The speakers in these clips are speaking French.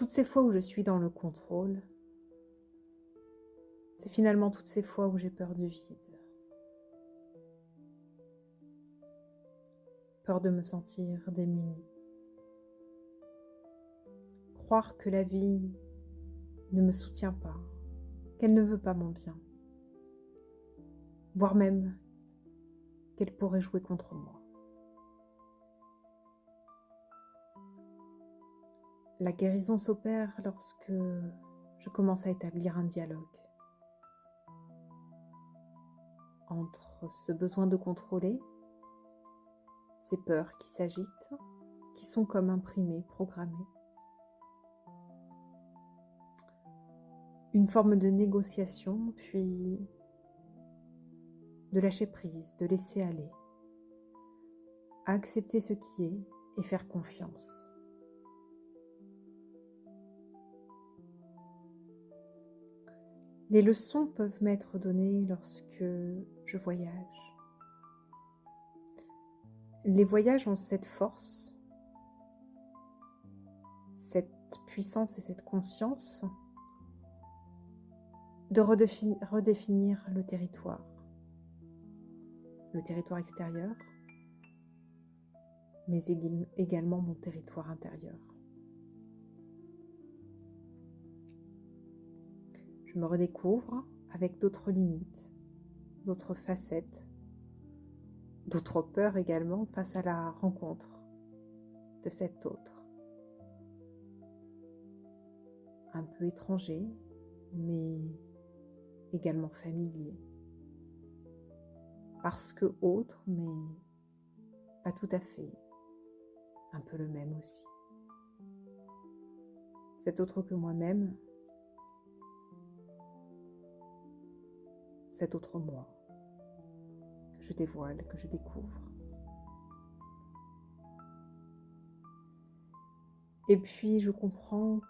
toutes ces fois où je suis dans le contrôle, c'est finalement toutes ces fois où j'ai peur du vide. Peur de me sentir démunie. Croire que la vie ne me soutient pas, qu'elle ne veut pas mon bien, voire même qu'elle pourrait jouer contre moi. La guérison s'opère lorsque je commence à établir un dialogue entre ce besoin de contrôler, ces peurs qui s'agitent, qui sont comme imprimées, programmées. Une forme de négociation, puis de lâcher prise, de laisser aller, à accepter ce qui est et faire confiance. Les leçons peuvent m'être données lorsque je voyage. Les voyages ont cette force, cette puissance et cette conscience de redéfinir le territoire extérieur, mais également mon territoire intérieur. Je me redécouvre avec d'autres limites, d'autres facettes, d'autres peurs également face à la rencontre de cet autre. Un peu étranger, mais également familier. Parce que autre, mais pas tout à fait. Un peu le même aussi. Cet autre que moi-même, cet autre moi, que je dévoile, que je découvre. Et puis je comprends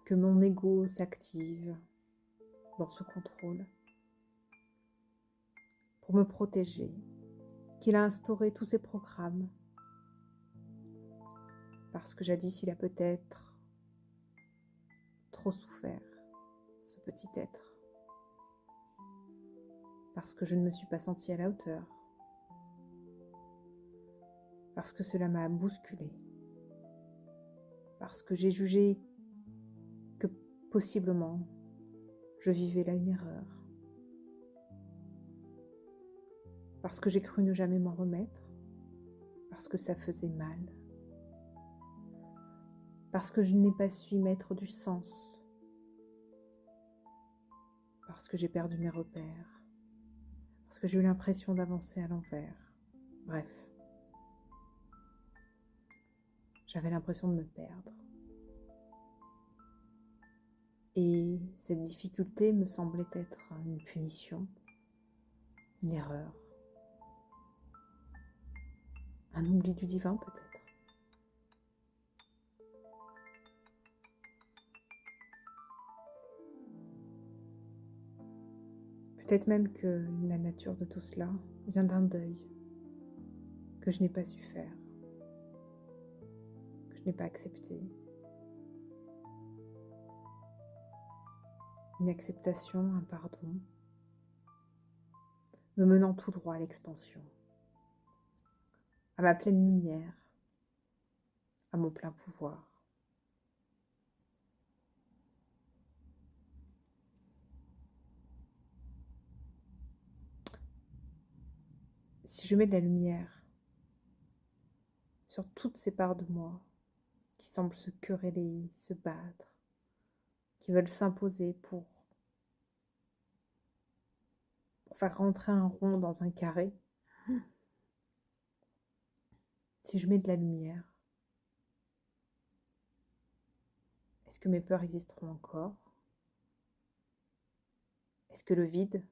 que mon ego s'active dans ce contrôle pour me protéger, qu'il a instauré tous ces programmes parce que jadis il a peut-être trop souffert, ce petit être, parce que je ne me suis pas sentie à la hauteur, parce que cela m'a bousculée, parce que j'ai jugé que possiblement je vivais là une erreur, parce que j'ai cru ne jamais m'en remettre, parce que ça faisait mal, parce que je n'ai pas su mettre du sens, parce que j'ai perdu mes repères, parce que j'ai eu l'impression d'avancer à l'envers. Bref, j'avais l'impression de me perdre. Et cette difficulté me semblait être une punition, une erreur, un oubli du divin peut-être. Peut-être même que la nature de tout cela vient d'un deuil que je n'ai pas su faire, que je n'ai pas accepté. Une acceptation, un pardon, me menant tout droit à l'expansion, à ma pleine lumière, à mon plein pouvoir. Si je mets de la lumière sur toutes ces parts de moi qui semblent se quereller, se battre, qui veulent s'imposer pour faire rentrer un rond dans un carré, si je mets de la lumière, est-ce que mes peurs existeront encore? Est-ce que le vide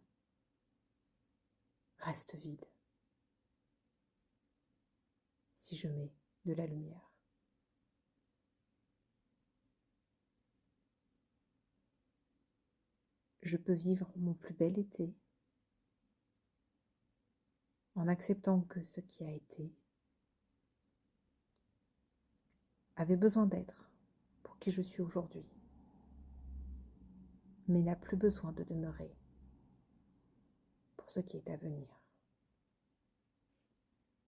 reste vide si je mets de la lumière? Je peux vivre mon plus bel été en acceptant que ce qui a été avait besoin d'être pour qui je suis aujourd'hui, mais n'a plus besoin de demeurer pour ce qui est à venir.